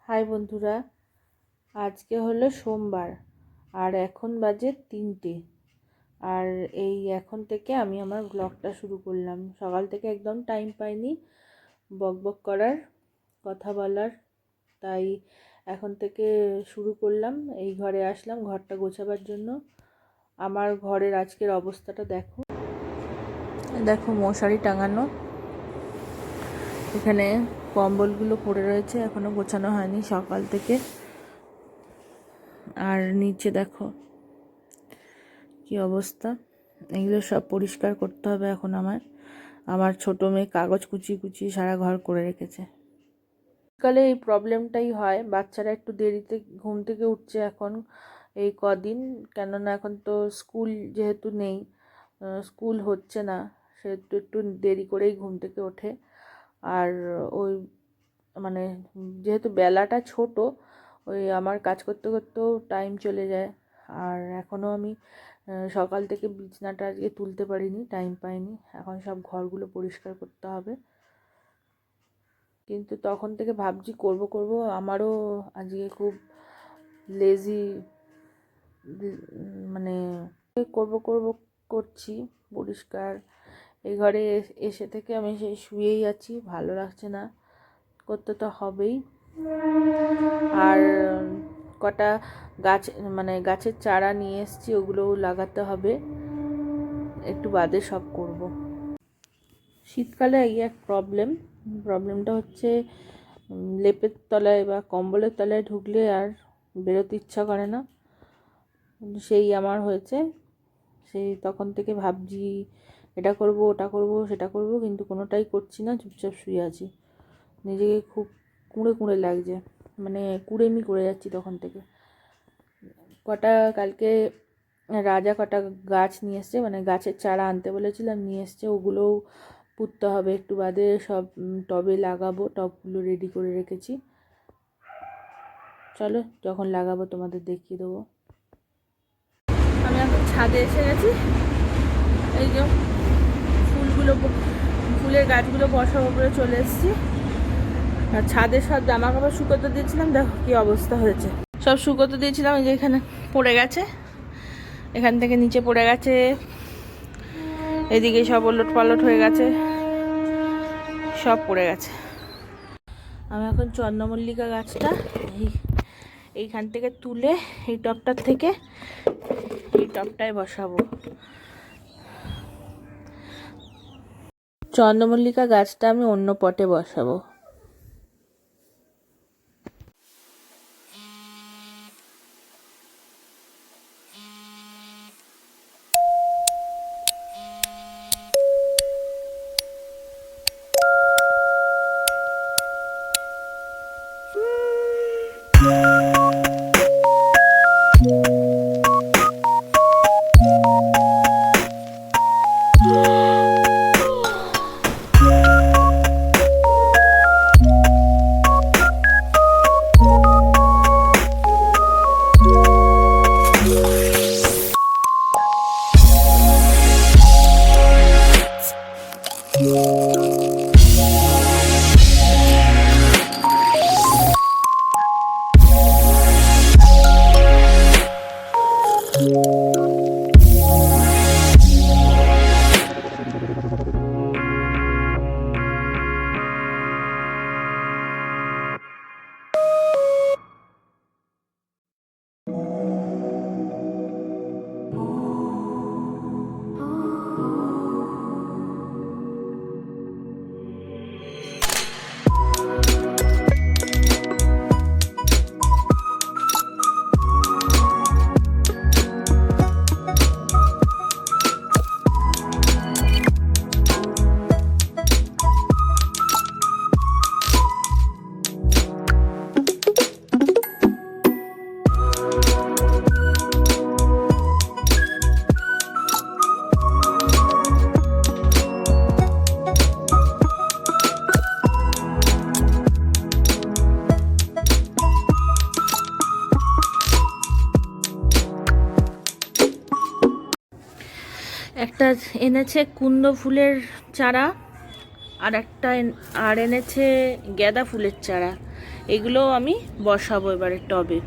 High বন্ধুরা, আজকে হলো সোমবার আর এখন বাজে 3টে। আর এই এখন থেকে আমি আমার ব্লগটা শুরু করলাম। সকাল থেকে একদম টাইম পাইনি বকবক করার, কথা বলার, তাই এখন থেকে শুরু করলাম। এই ঘরে আসলাম ঘরটা গোছাবার জন্য। আমার ঘরের আজকের অবস্থাটা দেখো, দেখো মশারি টাঙানো, এখানে কম্বলগুলো পড়ে রয়েছে, এখনো গোছানো হয়নি সকাল থেকে। আর নিচে দেখো কি অবস্থা, এগুলো সব পরিষ্কার করতে হবে এখন। আমার ছোট মেয়ে কাগজ কুচিয়ে কুচিয়ে সারা ঘর করে রেখেছে। শীতকালে এই প্রবলেমটাই হয়, বাচ্চারা একটু দেরিতে ঘুম থেকে উঠছে এখন এই কদিন, কেননা এখন তো স্কুল যেহেতু নেই, স্কুল হচ্ছে না, সেহেতু একটু দেরি করেই ঘুম থেকে ওঠে। আর ওই মানে যেহেতু বেলাটা ছোট, ওই আমার কাজ করতে করতেও টাইম চলে যায়। আর এখনও আমি সকাল থেকে বিছনাটা আজকে তুলতে পারিনি, টাইম পাইনি। এখন সব ঘরগুলো পরিষ্কার করতে হবে, কিন্তু তখন থেকে ভাবছি করব করব। আমারও আজকে খুব লেজি, মানে করব করব করছি পরিষ্কার। এই ঘরে এসে থেকে আমি সেই শুয়েই আছি, ভালো লাগছে না, করতে তো হবেই। আর কটা গাছ গাছের চারা নিয়ে এসেছি, ওগুলোও লাগাতে হবে, একটু বাদে সব করব। শীতকালে এই এক প্রবলেমটা হচ্ছে লেপের তলায় বা কম্বলের তলায় ঢুকলে আর বেরোতে ইচ্ছা করে না। সেই আমার হয়েছে, সেই তখন থেকে ভাবছি এটা করব ওটা করব সেটা করব, কিন্তু কোনোটাই করছি না, চুপচাপ শুয়ে আছি। নিজেকে খুব কুঁড়ে কুঁড়ে লাগছে, মানে কুড়েমি করে যাচ্ছি তখন থেকে। কালকে রাজা কটা গাছ নিয়ে এসছে, মানে গাছের চারা আনতে বলেছিলাম, নিয়ে এসছে, ওগুলোও পুঁততে হবে একটু বাদে। সব টবে লাগাবো, টবগুলো রেডি করে রেখেছি, চলো যখন লাগাবো তোমাদের দেখিয়ে দেবো। আমি এখন ছাদে এসে গেছি, এই যে ফুলের গাছগুলো বসার উপরে চলে এসেছি। আর ছাদে সব জামা কাপড় শুকোতে দিয়েছিলাম, দেখো কি অবস্থা হয়েছে। সব শুকোতে দিয়েছিলাম, এই যে এখানে পড়ে গেছে, এখান থেকে নিচে পড়ে গেছে, এদিকে সব ওলট পালট হয়ে গেছে, সব পড়ে গেছে। আমি এখন চন্দ্রমল্লিকা গাছটা এইখান থেকে তুলে এই টবটার থেকে এই টবটায় বসাবো। চন্দ্রমল্লিকা গাছটা আমি অন্য পটে বসাবো। একটা এনেছে কুন্দ ফুলের চারা, আর এনেছে গাঁদা ফুলের চারা। এগুলো আমি বসাবো এবারে টবে।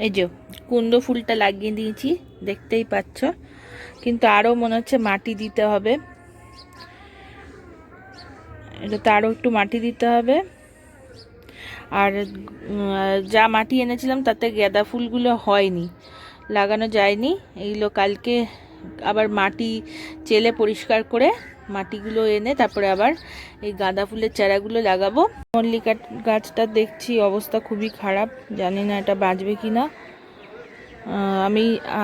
এই যে কুন্দ ফুলটা লাগিয়ে দিয়েছি, দেখতেই পাচ্ছ, কিন্তু আরও মনে হচ্ছে মাটি দিতে হবে। এটাতে আরও একটু মাটি দিতে হবে। আর যা মাটি এনেছিলাম তাতে গাঁদা ফুলগুলো হয়নি, লাগানো যায়নি। এইগুলো কালকে আবার মাটি চেলে পরিষ্কার করে মাটিগুলো এনে তারপরে আবার এই গাঁদা ফুলের চারাগুলো লাগাবো। মল্লিকা গাছটা দেখছি অবস্থা খুবই খারাপ, জানি না এটা বাঁচবে কি না।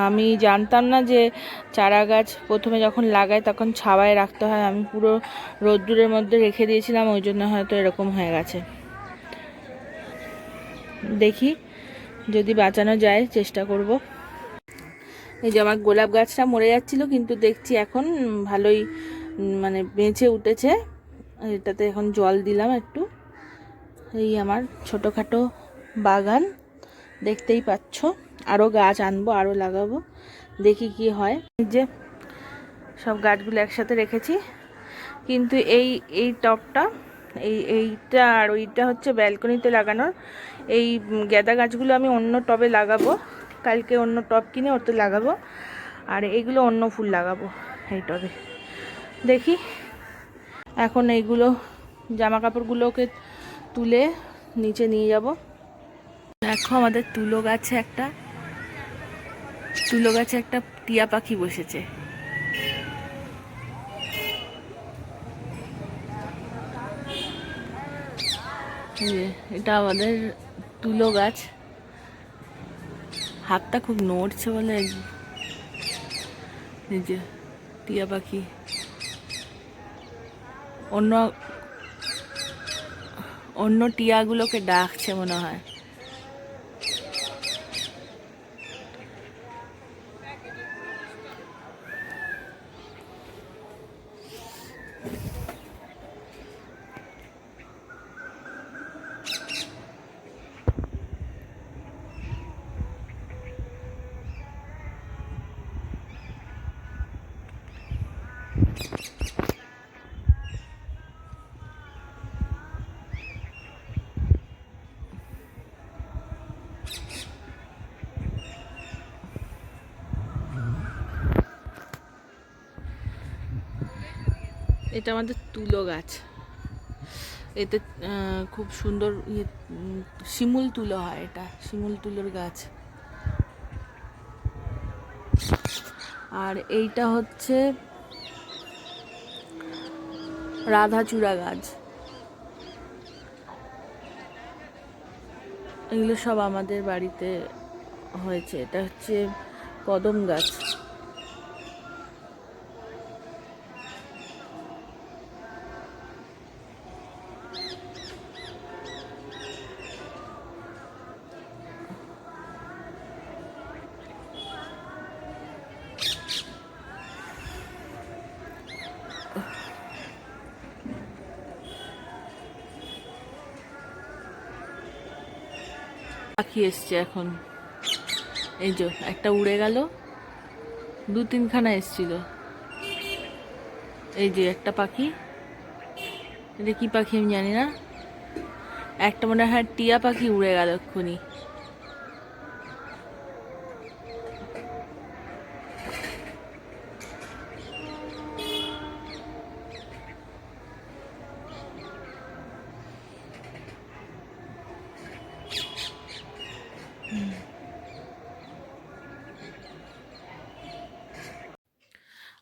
আমি জানতাম না যে চারা গাছ প্রথমে যখন লাগায় তখন ছাওয়ায় রাখতে হয়। আমি পুরো রোদ্দুরের মধ্যে রেখে দিয়েছিলাম, ওই জন্য হয়তো এরকম হয়ে গেছে। দেখি যদি বাঁচানো যায়, চেষ্টা করব। এই যে আমার গোলাপ গাছটা মরে যাচ্ছিল, কিন্তু দেখছি এখন ভালোই মানে বেঁচে উঠেছে। এটাতে এখন জল দিলাম একটু। এই আমার ছোটোখাটো বাগান, দেখতেই পাচ্ছ। আরও গাছ আনবো, আরও লাগাবো, দেখি কি হয়। এই যে সব গাছগুলো একসাথে রেখেছি, কিন্তু এই টবটা এইটা আর ওইটা হচ্ছে ব্যালকনিতে লাগানোর। এই গাঁদা গাছগুলো আমি অন্য টবে লাগাবো, কালকে অন্য টব কিনে ওতে লাগাবো। আর এইগুলো অন্য ফুল লাগাবো এই টবে। দেখি এখন এইগুলো জামা কাপড়গুলোকে তুলে নিচে নিয়ে যাব। দেখো আমাদের তুলো গাছে একটা টিয়া পাখি বসেছে। এটা আমাদের তুলো গাছ, হাতটা খুব নড়ছে বলে। এই যে টিয়া পাখি অন্য টিয়াগুলোকে ডাকছে মনে হয়। এটা আমাদের তুলো গাছ, এতে খুব সুন্দর শিমুল তুলো হয়। এটা শিমুল তুলোর গাছ। আর এইটা হচ্ছে রাধাচূড়া গাছ। এগুলো সব আমাদের বাড়িতে হয়েছে। এটা হচ্ছে কদম গাছ। পাখি এসছে এখন, এই যে একটা উড়ে গেল, 2-3খানা এসছিল। এই যে একটা পাখি, এটা কি পাখি আমি জানি না, একটা মনে হয় টিয়া পাখি উড়ে গেল এক্ষুনি।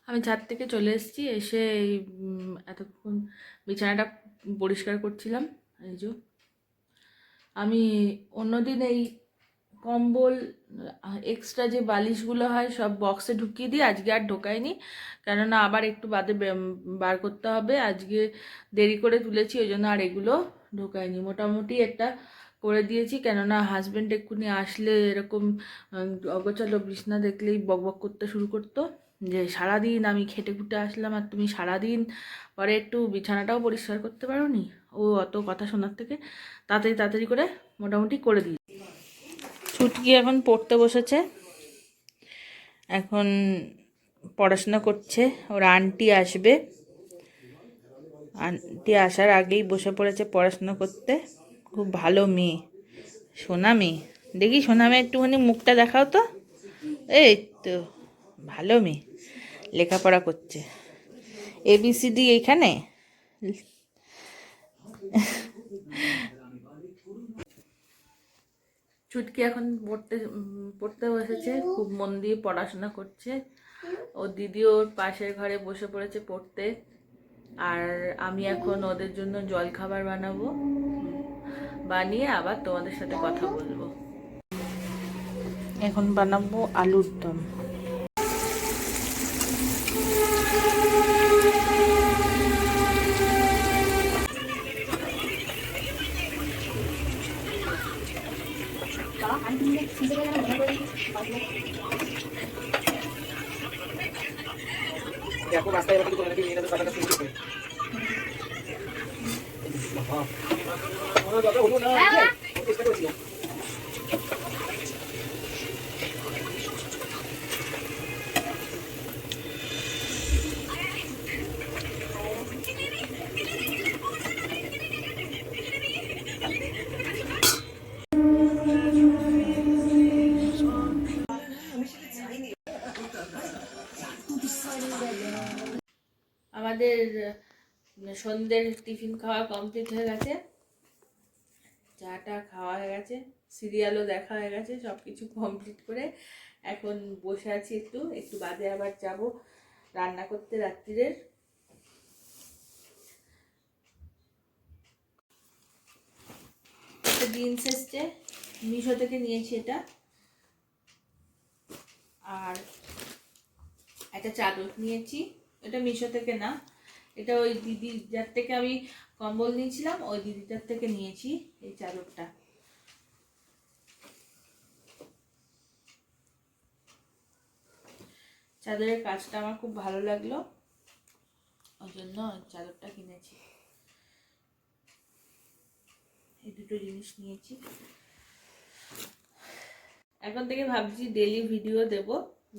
আমি ছাদ থেকে চলে এসেছি, এসে এই এতক্ষণ বিছানাটা পরিষ্কার করছিলাম। এই যে আমি অন্যদিন এই কম্বল এক্সট্রা যে বালিশগুলো হয় সব বক্সে ঢুকিয়ে দিই, আজকে আর ঢোকাইনি, কেননা আবার একটু বাদে বার করতে হবে। আজকে দেরি করে তুলেছি, ওই জন্য আর এগুলো ঢোকাইনি। মোটামুটি একটা করে দিয়েছি, কেননা হাজব্যান্ড এক্ষুনি আসলে এরকম অগোছালো বিছনা দেখলেই বকবক করতে শুরু করতো, যে সারাদিন আমি খেটে খুটে আসলাম আর তুমি সারাদিন পরে একটু বিছানাটাও পরিষ্কার করতে পারো নি। ও অত কথা শোনার থেকে তাড়াতাড়ি তাড়াতাড়ি করে মোটামুটি করে দিই। ছুটকি এখন পড়তে বসেছে, এখন পড়াশোনা করছে। ওর আন্টি আসবে, আন্টি আসার আগেই বসে পড়েছে পড়াশোনা করতে। খুব ভালো মেয়ে, সোনা মেয়ে। দেখি সোনা মেয়ে একটুখানি মুখটা দেখাও তো। এই তো ভালো মেয়ে, লেখাপড়া করছে। ABCD এইখানে। ছুটকি এখন পড়তে বসেছে, খুব মন দিয়ে পড়াশোনা করছে। ওর দিদি ওর পাশের ঘরে বসে পড়েছে পড়তে, আর আমি এখন ওদের জন্য জলখাবার বানাবো, বানিয়ে আবার তোমাদের সাথে কথা বলবো। এখন বানাবো আলুর দম। দেখো রাস্তায় এবার কিন্তু নিয়ে যাবে কাটা কাটা শুরু করবে। দাদা হলো না, চেষ্টা করেছি। আমাদের সন্ধ্যের টিফিন খাওয়া কমপ্লিট হয়ে গেছে, চাটা খাওয়া হয়ে গেছে, সিরিয়ালও দেখা হয়ে গেছে, সব কিছু কমপ্লিট করে এখন বসে আছি। একটু একটু বাদে আবার যাব রান্না করতে রাত্রিরের। একটা জিন্স এসছে, মিশো থেকে নিয়েছি এটা, আর একটা চাদর নিয়েছি। এটা মিশো থেকে না, এটা ওই দিদি যার থেকে আমি কম্বল নিয়েছিলাম ওই দিদিটার থেকে নিয়েছি এই চাদরটা। চাদরের কাজটা আমার খুব ভালো লাগলো, ওই জন্য চাদরটা কিনেছি। এই দুটো জিনিস নিয়েছি। এখন থেকে ভাবছি ডেলি ভিডিও দেব,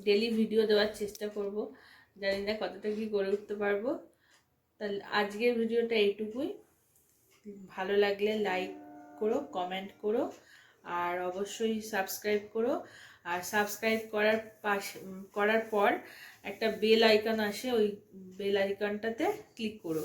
ডেলি ভিডিও দেওয়ার চেষ্টা করব। জানি না কতটা কি করে উঠতে পারবো। তাহলে আজকের ভিডিওটা এইটুকুই। ভালো লাগলে লাইক করো, কমেন্ট করো, আর অবশ্যই সাবস্ক্রাইব করো। আর সাবস্ক্রাইব করার পর একটা বেল আইকন আসে, ওই বেল আইকনটাতে ক্লিক করো।